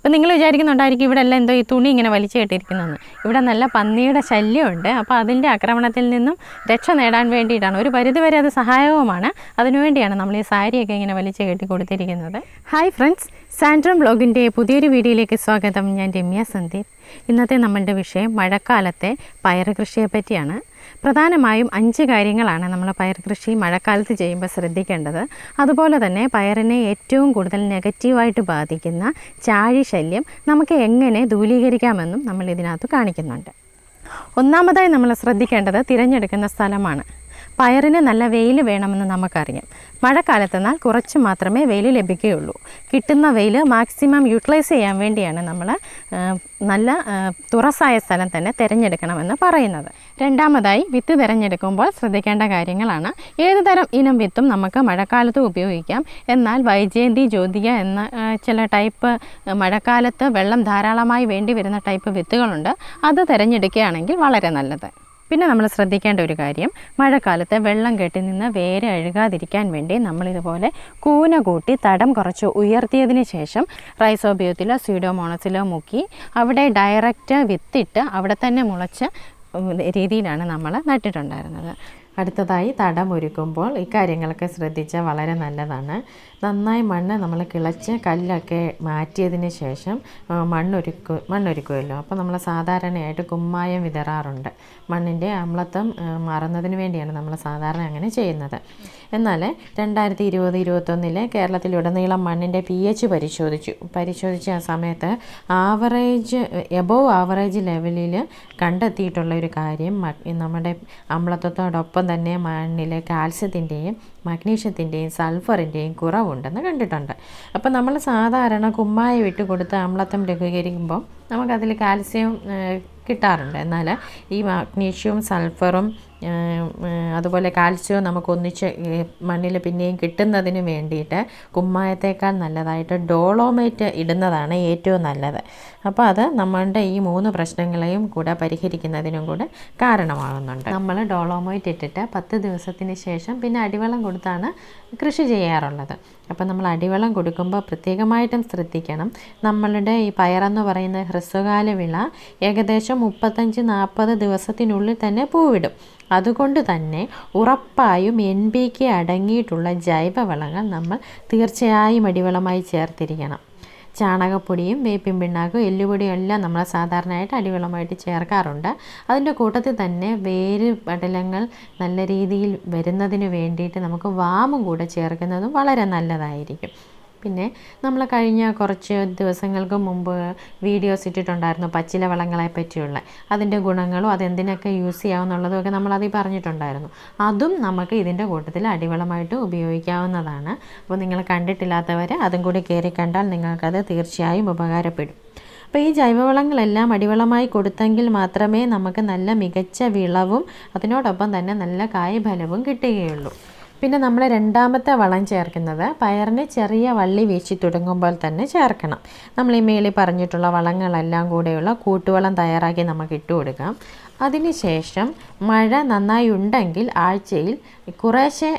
അപ്പോൾ നിങ്ങൾ വിചാരിക്കുന്നുണ്ടായിരിക്കും ഇവിടെ എല്ലാം എന്തോ ഈ തുണി ഇങ്ങനെ വലിച്ചു കെട്ടിയിരിക്കുന്നതെന്ന്. ഇവിടെ നല്ല പന്നിയുടെ ശല്യമുണ്ട്. അപ്പോൾ അതിൻ്റെ ആക്രമണത്തിൽ നിന്നും രക്ഷ നേടാൻ വേണ്ടിയിട്ടാണ്, ഒരു പരിധിവരെ അത് സഹായകവുമാണ്. അതിനുവേണ്ടിയാണ് നമ്മൾ ഈ സാരിയൊക്കെ ഇങ്ങനെ വലിച്ചു കെട്ടി കൊടുത്തിരിക്കുന്നത്. ഹായ് ഫ്രണ്ട്സ്, സാൻഡ്രം വ്ലോഗിൻ്റെ പുതിയൊരു വീഡിയോയിലേക്ക് സ്വാഗതം. ഞാൻ രമ്യ സന്ദീപ്. ഇന്നത്തെ നമ്മളുടെ വിഷയം മഴക്കാലത്തെ പയർ കൃഷിയെ പറ്റിയാണ്. പ്രധാനമായും 5 കാര്യങ്ങളാണ് നമ്മൾ പയർ കൃഷി മഴക്കാലത്ത് ചെയ്യുമ്പോൾ ശ്രദ്ധിക്കേണ്ടത്. അതുപോലെ തന്നെ പയറിനെ ഏറ്റവും കൂടുതൽ നെഗറ്റീവായിട്ട് ബാധിക്കുന്ന ചാഴി ശല്യം നമുക്ക് എങ്ങനെ ദൂരീകരിക്കാമെന്നും നമ്മൾ ഇതിനകത്ത് കാണിക്കുന്നുണ്ട്. ഒന്നാമതായി നമ്മൾ ശ്രദ്ധിക്കേണ്ടത് തിരഞ്ഞെടുക്കുന്ന സ്ഥലമാണ്. പയറിന് നല്ല വെയിൽ വേണമെന്ന് നമുക്കറിയാം. മഴക്കാലത്തെന്നാൽ കുറച്ച് മാത്രമേ വെയിൽ ലഭിക്കുകയുള്ളൂ. കിട്ടുന്ന വെയിൽ മാക്സിമം യൂട്ടിലൈസ് ചെയ്യാൻ വേണ്ടിയാണ് നമ്മൾ നല്ല തുറസായ സ്ഥലം തന്നെ തിരഞ്ഞെടുക്കണമെന്ന് പറയുന്നത്. രണ്ടാമതായി വിത്ത് തിരഞ്ഞെടുക്കുമ്പോൾ ശ്രദ്ധിക്കേണ്ട കാര്യങ്ങളാണ്. ഏത് തരം ഇനം വിത്തും നമുക്ക് മഴക്കാലത്ത് ഉപയോഗിക്കാം. എന്നാൽ വൈജയന്തി, ജ്യോതിക എന്ന ചില ടൈപ്പ് മഴക്കാലത്ത് വെള്ളം ധാരാളമായി വേണ്ടി വരുന്ന ടൈപ്പ് വിത്തുകളുണ്ട്. അത് തിരഞ്ഞെടുക്കുകയാണെങ്കിൽ വളരെ നല്ലത്. പിന്നെ നമ്മൾ ശ്രദ്ധിക്കേണ്ട ഒരു കാര്യം, മഴക്കാലത്ത് വെള്ളം കെട്ടി നിന്ന് വേര് അഴുകാതിരിക്കാൻ വേണ്ടി നമ്മളിതുപോലെ കൂന കൂട്ടി തടം കുറച്ച് ഉയർത്തിയതിന് ശേഷം റൈസോബിയത്തിലോ സ്യൂഡോമോണസിലോ മുക്കി അവിടെ ഡയറക്റ്റ് വിത്തിട്ട് അവിടെ തന്നെ മുളച്ച രീതിയിലാണ് നമ്മൾ നട്ടിട്ടുണ്ടായിരുന്നത്. അടുത്തതായി തടം ഒരുക്കുമ്പോൾ ഇക്കാര്യങ്ങളൊക്കെ ശ്രദ്ധിച്ചാൽ വളരെ നല്ലതാണ്. മണ്ണ് നമ്മൾ കിളച്ച് കല്ലൊക്കെ മാറ്റിയതിന് ശേഷം മണ്ണൊരുക്കുമല്ലോ. അപ്പോൾ നമ്മൾ സാധാരണയായിട്ട് കുമ്മായം വിതറാറുണ്ട്. മണ്ണിൻ്റെ അമ്ലത്വം മാറുന്നതിന് വേണ്ടിയാണ് നമ്മൾ സാധാരണ അങ്ങനെ ചെയ്യുന്നത്. എന്നാൽ 2020-21 കേരളത്തിലുടനീളം മണ്ണിൻ്റെ pH പരിശോധിച്ച ആ സമയത്ത് എബോവ് ആവറേജ് ലെവലിൽ കണ്ടെത്തിയിട്ടുള്ള ഒരു കാര്യം, നമ്മുടെ അമ്ലത്വത്തോടൊപ്പം തന്നെ മണ്ണിലെ കാൽസ്യത്തിൻ്റെയും മഗ്നീഷ്യത്തിൻ്റെയും സൾഫറിൻ്റെയും കുറവുണ്ടെന്ന് കണ്ടിട്ടുണ്ട്. അപ്പോൾ നമ്മൾ സാധാരണ കുമ്മായം ഇട്ട് കൊടുത്ത് അമ്ലത്വം ലഘൂകരിക്കുമ്പോൾ നമുക്കതിൽ കാൽസ്യം കിട്ടാറുണ്ട്. എന്നാൽ ഈ മഗ്നീഷ്യവും സൾഫറും അതുപോലെ കാൽസ്യവും നമുക്കൊന്നിച്ച് മണ്ണിൽ പിന്നെയും കിട്ടുന്നതിന് വേണ്ടിയിട്ട് കുമ്മായത്തേക്കാൾ നല്ലതായിട്ട് ഡോളോമൈറ്റ് ഇടുന്നതാണ് ഏറ്റവും നല്ലത്. അപ്പോൾ അത് നമ്മളുടെ ഈ 3 പ്രശ്നങ്ങളെയും കൂടെ പരിഹരിക്കുന്നതിനും കൂടെ കാരണമാകുന്നുണ്ട്. നമ്മൾ ഡോളോമൈറ്റ് ഇട്ടിട്ട് 10 ദിവസത്തിന് ശേഷം പിന്നെ അടിവളം കൊടുത്താണ് കൃഷി ചെയ്യാറുള്ളത്. അപ്പോൾ നമ്മൾ അടിവളം കൊടുക്കുമ്പോൾ പ്രത്യേകമായിട്ടും ശ്രദ്ധിക്കണം. നമ്മളുടെ ഈ പയറെന്ന് പറയുന്ന ഹ്രസ്വകാല വിള ഏകദേശം 35-40 ദിവസത്തിനുള്ളിൽ തന്നെ പൂവിടും. അതുകൊണ്ട് തന്നെ ഉറപ്പായും NPK അടങ്ങിയിട്ടുള്ള ജൈവവളങ്ങൾ നമ്മൾ തീർച്ചയായും അടിവളമായി ചേർത്തിരിക്കണം. ചാണകപ്പൊടിയും വേപ്പിൻ പിണ്ണാക്കും എല്ലുപൊടിയും എല്ലാം നമ്മൾ സാധാരണയായിട്ട് അടിവളമായിട്ട് ചേർക്കാറുണ്ട്. അതിൻ്റെ കൂട്ടത്തിൽ തന്നെ വേര് പടലങ്ങൾ നല്ല രീതിയിൽ വരുന്നതിന് വേണ്ടിയിട്ട് നമുക്ക് വാമും കൂടെ ചേർക്കുന്നതും വളരെ നല്ലതായിരിക്കും. പിന്നെ നമ്മൾ കഴിഞ്ഞ കുറച്ച് ദിവസങ്ങൾക്ക് മുമ്പ് വീഡിയോസ് ഇട്ടിട്ടുണ്ടായിരുന്നു പച്ചില വളങ്ങളെ പറ്റിയുള്ള, അതിൻ്റെ ഗുണങ്ങളും അതെന്തിനൊക്കെ യൂസ് ചെയ്യാമെന്നുള്ളതും ഒക്കെ നമ്മളതിൽ പറഞ്ഞിട്ടുണ്ടായിരുന്നു. അതും നമുക്ക് ഇതിൻ്റെ കൂട്ടത്തിൽ അടിവളമായിട്ട് ഉപയോഗിക്കാവുന്നതാണ്. അപ്പോൾ നിങ്ങൾ കണ്ടിട്ടില്ലാത്തവർ അതും കൂടി കയറി കണ്ടാൽ നിങ്ങൾക്കത് തീർച്ചയായും ഉപകാരപ്പെടും. അപ്പോൾ ഈ ജൈവവളങ്ങളെല്ലാം അടിവളമായി കൊടുത്തെങ്കിൽ മാത്രമേ നമുക്ക് നല്ല മികച്ച വിളവും അതിനോടൊപ്പം തന്നെ നല്ല കായ്ഫലവും കിട്ടുകയുള്ളൂ. പിന്നെ നമ്മൾ രണ്ടാമത്തെ വളം ചേർക്കുന്നത് പയറിന് ചെറിയ വള്ളി വീശി തുടങ്ങുമ്പോൾ തന്നെ ചേർക്കണം. നമ്മൾ ഈ മേളിൽ പറഞ്ഞിട്ടുള്ള വളങ്ങളെല്ലാം കൂടെയുള്ള കൂട്ടുവളം തയ്യാറാക്കി നമുക്ക് ഇട്ട് കൊടുക്കാം. അതിനുശേഷം മഴ നന്നായി ഉണ്ടെങ്കിൽ ആഴ്ചയിൽ കുറച്ച്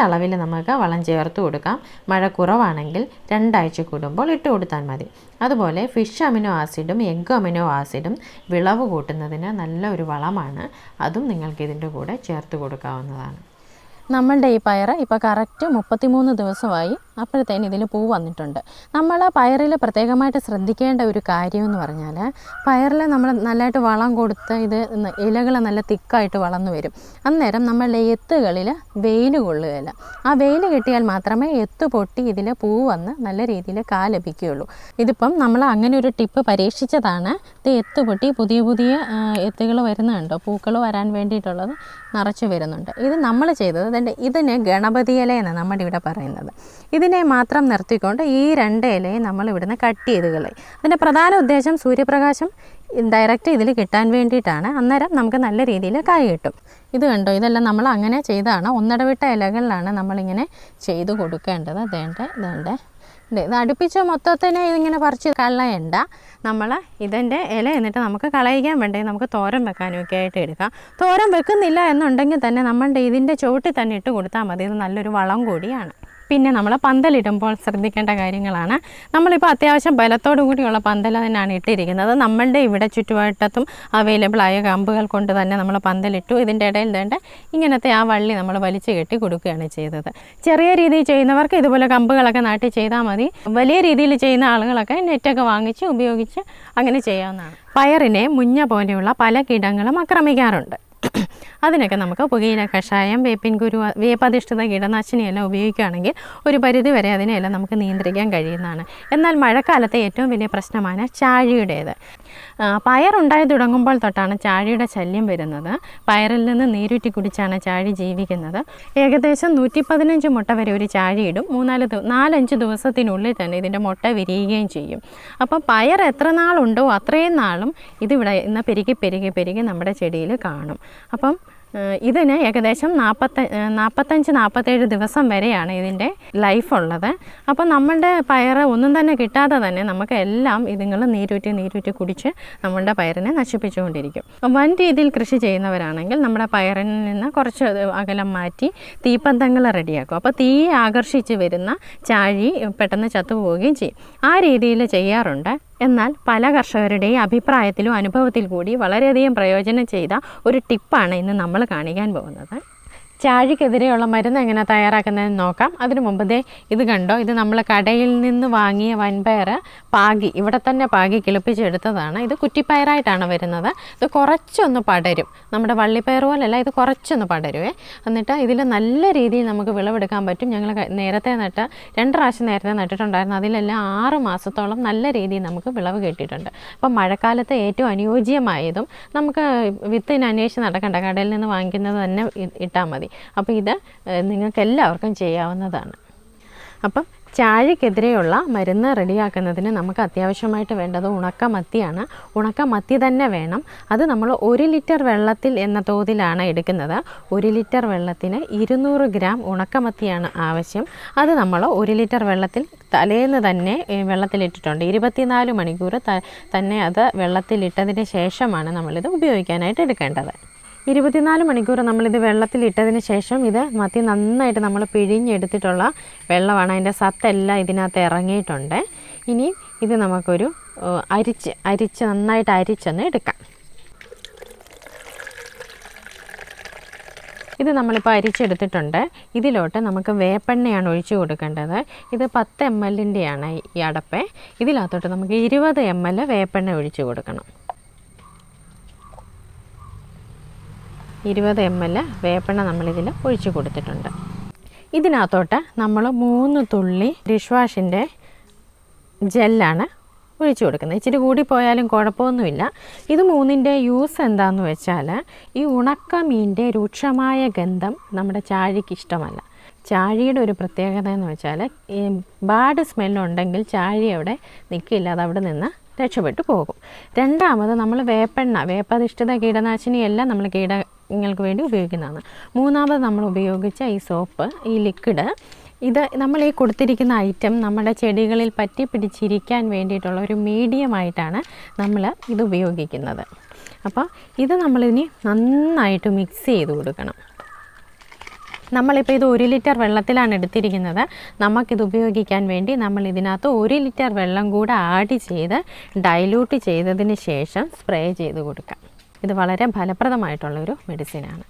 അളവിൽ നമുക്ക് വളം ചേർത്ത് കൊടുക്കാം. മഴ കുറവാണെങ്കിൽ 2 ആഴ്ച കൂടുമ്പോൾ ഇട്ട് കൊടുത്താൽ മതി. അതുപോലെ ഫിഷ് അമിനോ ആസിഡും എഗ് അമിനോ ആസിഡും വിളവ് കൂട്ടുന്നതിന് നല്ല ഒരു വളമാണ്. അതും നിങ്ങൾക്ക് ഇതിൻ്റെ കൂടെ ചേർത്ത് കൊടുക്കാവുന്നതാണ്. നമ്മളുടെ ഈ പയർ ഇപ്പോൾ കറക്റ്റ് 33 ദിവസമായി. അപ്പോഴത്തേന് ഇതിൽ പൂ വന്നിട്ടുണ്ട്. നമ്മൾ പയറിൽ പ്രത്യേകമായിട്ട് ശ്രദ്ധിക്കേണ്ട ഒരു കാര്യം എന്ന് പറഞ്ഞാൽ, പയറിൽ നമ്മൾ നല്ലതായിട്ട് വളം കൊടുത്ത് ഇത് ഇലകൾ നല്ല തിക്കായിട്ട് വളർന്നു വരും. അന്നേരം നമ്മളുടെ എത്തുകളിൽ വെയിൽ കൊള്ളുകയില്ല. ആ വെയിൽ കിട്ടിയാൽ മാത്രമേ എത്ത് പൊട്ടി ഇതിൽ പൂ വന്ന് നല്ല രീതിയിൽ കാ ലഭിക്കുകയുള്ളൂ. ഇതിപ്പം നമ്മൾ അങ്ങനെ ഒരു ടിപ്പ് പരീക്ഷിച്ചതാണ്. ഇത് എത്ത് പൊട്ടി പുതിയ എത്തുകൾ വരുന്നുണ്ടോ, പൂക്കൾ വരാൻ വേണ്ടിയിട്ടുള്ളത് നിറച്ച് വരുന്നുണ്ട്. ഇത് നമ്മൾ ചെയ്തത് ഇതിന് ഗണപതി ഇല എന്നാണ് നമ്മുടെ ഇവിടെ പറയുന്നത്. ഇതിനെ മാത്രം നിർത്തിക്കൊണ്ട് ഈ 2 ഇലയെ നമ്മൾ ഇവിടുന്ന് കട്ട് ചെയ്ത് കളയും. അതിൻ്റെ പ്രധാന ഉദ്ദേശം സൂര്യപ്രകാശം ഡയറക്റ്റ് ഇതിൽ കിട്ടാൻ വേണ്ടിയിട്ടാണ്. അന്നേരം നമുക്ക് നല്ല രീതിയിൽ കായ് കിട്ടും. ഇത് കണ്ടോ, ഇതെല്ലാം നമ്മൾ അങ്ങനെ ചെയ്താണ്. ഒന്നിടവിട്ട ഇലകളിലാണ് നമ്മളിങ്ങനെ ചെയ്ത് കൊടുക്കേണ്ടത്. ഇത് അടുപ്പിച്ച് മൊത്തത്തിനെ ഇതിങ്ങനെ പറിച്ച് കളയണ്ട. നമ്മൾ ഇതിൻ്റെ ഇല എന്നിട്ട് നമുക്ക് കളയിക്കാൻ വേണ്ടി നമുക്ക് തോരൻ വെക്കാനൊക്കെ ആയിട്ട് എടുക്കാം. തോരൻ വെക്കുന്നില്ല എന്നുണ്ടെങ്കിൽ തന്നെ നമ്മളുടെ ഇതിൻ്റെ ചുവട്ടിൽ തന്നെ ഇട്ട് കൊടുത്താൽ മതി. ഇത് നല്ലൊരു വളം കൂടിയാണ്. പിന്നെ നമ്മൾ പന്തലിടുമ്പോൾ ശ്രദ്ധിക്കേണ്ട കാര്യങ്ങളാണ്. നമ്മളിപ്പോൾ അത്യാവശ്യം ബലത്തോടു കൂടിയുള്ള പന്തൽ തന്നെയാണ് ഇട്ടിരിക്കുന്നത്. നമ്മളുടെ ഇവിടെ ചുറ്റുവട്ടത്തും അവൈലബിളായ കമ്പുകൾ കൊണ്ട് തന്നെ നമ്മൾ പന്തലിട്ടു. ഇതിൻ്റെ ഇടയിൽ വേണ്ട ഇങ്ങനത്തെ ആ വള്ളി നമ്മൾ വലിച്ചു കെട്ടി കൊടുക്കുകയാണ് ചെയ്തത്. ചെറിയ രീതിയിൽ ചെയ്യുന്നവർക്ക് ഇതുപോലെ കമ്പുകളൊക്കെ നാട്ടി ചെയ്താൽ മതി. വലിയ രീതിയിൽ ചെയ്യുന്ന ആളുകളൊക്കെ നെറ്റൊക്കെ വാങ്ങിച്ച് ഉപയോഗിച്ച് അങ്ങനെ ചെയ്യാവുന്നതാണ്. പയറിനെ മുഞ്ഞ പോലെയുള്ള പല കീടങ്ങളും ആക്രമിക്കാറുണ്ട്. അതിനൊക്കെ നമുക്ക് പുകയില കഷായം, വേപ്പിൻ കുരു, വേപ്പധിഷ്ഠിത കീടനാശിനിയെല്ലാം ഉപയോഗിക്കുകയാണെങ്കിൽ ഒരു പരിധി വരെ അതിനെല്ലാം നമുക്ക് നിയന്ത്രിക്കാൻ കഴിയുന്നതാണ്. എന്നാൽ മഴക്കാലത്തെ ഏറ്റവും വലിയ പ്രശ്നമാണ് ചാഴിയുടേത്. പയറുണ്ടായി തുടങ്ങുമ്പോൾ തൊട്ടാണ് ചാഴിയുടെ ശല്യം വരുന്നത്. പയറിൽ നിന്ന് നീരൂറ്റി കുടിച്ചാണ് ചാഴി ജീവിക്കുന്നത്. ഏകദേശം 115 മുട്ട വരെ ഒരു ചാഴിയിടും. 4-5 ദിവസത്തിനുള്ളിൽ തന്നെ ഇതിൻ്റെ മുട്ട വിരിയുകയും ചെയ്യും. അപ്പം പയർ എത്ര നാളുണ്ടോ അത്രയും നാളും ഇതിവിടെ ഇന്ന് പെരുകി നമ്മുടെ ചെടിയിൽ കാണും. അപ്പം ഇതിന് ഏകദേശം 45-47 ദിവസം വരെയാണ് ഇതിൻ്റെ ലൈഫ് ഉള്ളത്. അപ്പോൾ നമ്മളുടെ പയർ ഒന്നും തന്നെ കിട്ടാതെ തന്നെ നമുക്ക് എല്ലാം ഇതുങ്ങൾ നീരൂറ്റി കുടിച്ച് നമ്മളുടെ പയറിനെ നശിപ്പിച്ചുകൊണ്ടിരിക്കും. വൻ രീതിയിൽ കൃഷി ചെയ്യുന്നവരാണെങ്കിൽ നമ്മുടെ പയറിൽ നിന്ന് കുറച്ച് അകലം മാറ്റി തീപ്പന്തങ്ങൾ റെഡിയാക്കും. അപ്പോൾ തീയെ ആകർഷിച്ച് വരുന്ന ചാഴി പെട്ടെന്ന് ചത്തുപോവുകയും ചെയ്യും. ആ രീതിയിൽ ചെയ്യാറുണ്ട്. എന്നാൽ പല കർഷകരുടെയും അഭിപ്രായത്തിലും അനുഭവത്തിൽ കൂടി വളരെയധികം പ്രയോജനം ചെയ്ത ഒരു ടിപ്പാണ് ഇന്ന് നമ്മൾ കാണിക്കാൻ പോകുന്നത്. ചാഴിക്കെതിരെയുള്ള മരുന്ന് എങ്ങനെ തയ്യാറാക്കുന്നതെന്ന് നോക്കാം. അതിനു മുമ്പ് ഇത് കണ്ടോ, ഇത് നമ്മൾ കടയിൽ നിന്ന് വാങ്ങിയ വൻപയർ ഇവിടെ തന്നെ പാകി കിളിപ്പിച്ചെടുത്തതാണ്. ഇത് കുറ്റിപ്പയറായിട്ടാണ് വരുന്നത്. ഇത് കുറച്ചൊന്ന് പടരും, നമ്മുടെ വള്ളിപ്പയർ പോലല്ല, ഇത് കുറച്ചൊന്ന് പടരുവേ. എന്നിട്ട് ഇതിൽ നല്ല രീതിയിൽ നമുക്ക് വിളവെടുക്കാൻ പറ്റും. ഞങ്ങൾ നേരത്തെ 2 പ്രാവശ്യം നേരത്തെ നട്ടിട്ടുണ്ടായിരുന്നു. അതിലെല്ലാം 6 മാസത്തോളം നല്ല രീതിയിൽ നമുക്ക് വിളവ് കിട്ടിയിട്ടുണ്ട്. അപ്പം മഴക്കാലത്ത് ഏറ്റവും അനുയോജ്യമായതും നമുക്ക് വിത്തിന് അന്വേഷിച്ച് നടക്കണ്ട, കടയിൽ നിന്ന് വാങ്ങിക്കുന്നത് തന്നെ ഇട്ടാൽ മതി. അപ്പോൾ ഇത് നിങ്ങൾക്ക് എല്ലാവർക്കും ചെയ്യാവുന്നതാണ്. അപ്പം ചാഴിക്കെതിരെയുള്ള മരുന്ന് റെഡിയാക്കുന്നതിന് നമുക്ക് അത്യാവശ്യമായിട്ട് വേണ്ടത് ഉണക്കമത്തിയാണ്. ഉണക്കമത്തി തന്നെ വേണം. അത് നമ്മൾ 1 ലിറ്റർ വെള്ളത്തിൽ എന്ന തോതിലാണ് എടുക്കുന്നത്. 1 ലിറ്റർ വെള്ളത്തിന് 200 ഗ്രാം ഉണക്കമത്തിയാണ് ആവശ്യം. അത് നമ്മൾ 1 ലിറ്റർ വെള്ളത്തിൽ തലേന്ന് തന്നെ വെള്ളത്തിലിട്ടിട്ടുണ്ട്. 24 മണിക്കൂർ തന്നെ അത് വെള്ളത്തിലിട്ടതിന് ശേഷമാണ് നമ്മളിത് ഉപയോഗിക്കാനായിട്ട് എടുക്കേണ്ടത്. 24 മണിക്കൂർ നമ്മളിത് വെള്ളത്തിലിട്ടതിന് ശേഷം ഇത് മത്തി നന്നായിട്ട് നമ്മൾ പിഴിഞ്ഞെടുത്തിട്ടുള്ള വെള്ളമാണ്. അതിൻ്റെ സത്തെല്ലാം ഇതിനകത്ത് ഇറങ്ങിയിട്ടുണ്ട്. ഇനി ഇത് നമുക്കൊരു അരിച്ച് നന്നായിട്ട് അരിച്ചൊന്ന് എടുക്കാം. ഇത് നമ്മളിപ്പോൾ അരിച്ചെടുത്തിട്ടുണ്ട്. ഇതിലോട്ട് നമുക്ക് വേപ്പെണ്ണയാണ് ഒഴിച്ചു കൊടുക്കേണ്ടത്. ഇത് 10 ml ഈ അടപ്പ്. ഇതിനകത്തോട്ട് നമുക്ക് 20 ml വേപ്പെണ്ണ ഒഴിച്ചു കൊടുക്കണം. 20 ml വേപ്പെണ്ണ നമ്മളിതിൽ ഒഴിച്ചു കൊടുത്തിട്ടുണ്ട്. ഇതിനകത്തോട്ട് നമ്മൾ 3 തുള്ളി ഡിഷ് വാഷിൻ്റെ ജെല്ലാണ് ഒഴിച്ചു കൊടുക്കുന്നത്. ഇച്ചിരി കൂടി പോയാലും കുഴപ്പമൊന്നുമില്ല. ഇത് 3ൻ്റെ യൂസ് എന്താണെന്ന് വെച്ചാൽ, ഈ ഉണക്കമീൻ്റെ രൂക്ഷമായ ഗന്ധം നമ്മുടെ ചാഴിക്ക് ഇഷ്ടമല്ല. ചാഴിയുടെ ഒരു പ്രത്യേകത എന്ന് വെച്ചാൽ, ഈ ബാഡ് സ്മെല്ലുണ്ടെങ്കിൽ ചാഴി അവിടെ നിൽക്കില്ല, അത് അവിടെ നിന്ന് രക്ഷപ്പെട്ടു പോകും. രണ്ടാമത് നമ്മൾ വേപ്പധിഷ്ഠിത കീടനാശിനിയെല്ലാം നമ്മൾ കീടങ്ങൾക്ക് വേണ്ടി ഉപയോഗിക്കുന്നതാണ്. മൂന്നാമത് നമ്മൾ ഉപയോഗിച്ച ഈ സോപ്പ്, ഈ ലിക്വിഡ്, ഇത് നമ്മൾ ഈ കൊടുത്തിരിക്കുന്ന ഐറ്റം നമ്മുടെ ചെടികളിൽ പറ്റി പിടിച്ചിരിക്കാൻ വേണ്ടിയിട്ടുള്ള ഒരു മീഡിയമായിട്ടാണ് നമ്മൾ ഇത് ഉപയോഗിക്കുന്നത്. അപ്പോൾ ഇത് നമ്മളിനി നന്നായിട്ട് മിക്സ് ചെയ്ത് കൊടുക്കണം. നമ്മളിപ്പോൾ ഇത് 1 ലിറ്റർ വെള്ളത്തിലാണ് എടുത്തിരിക്കുന്നത്. നമുക്കിത് ഉപയോഗിക്കാൻ വേണ്ടി നമ്മൾ ഇതിനകത്ത് 1 ലിറ്റർ വെള്ളം കൂടെ ആഡ് ചെയ്ത് ഡൈല്യൂട്ട് ചെയ്തതിന് ശേഷം സ്പ്രേ ചെയ്ത് കൊടുക്കാം. ഇത് വളരെ ഫലപ്രദമായിട്ടുള്ളൊരു മെഡിസിനാണ്.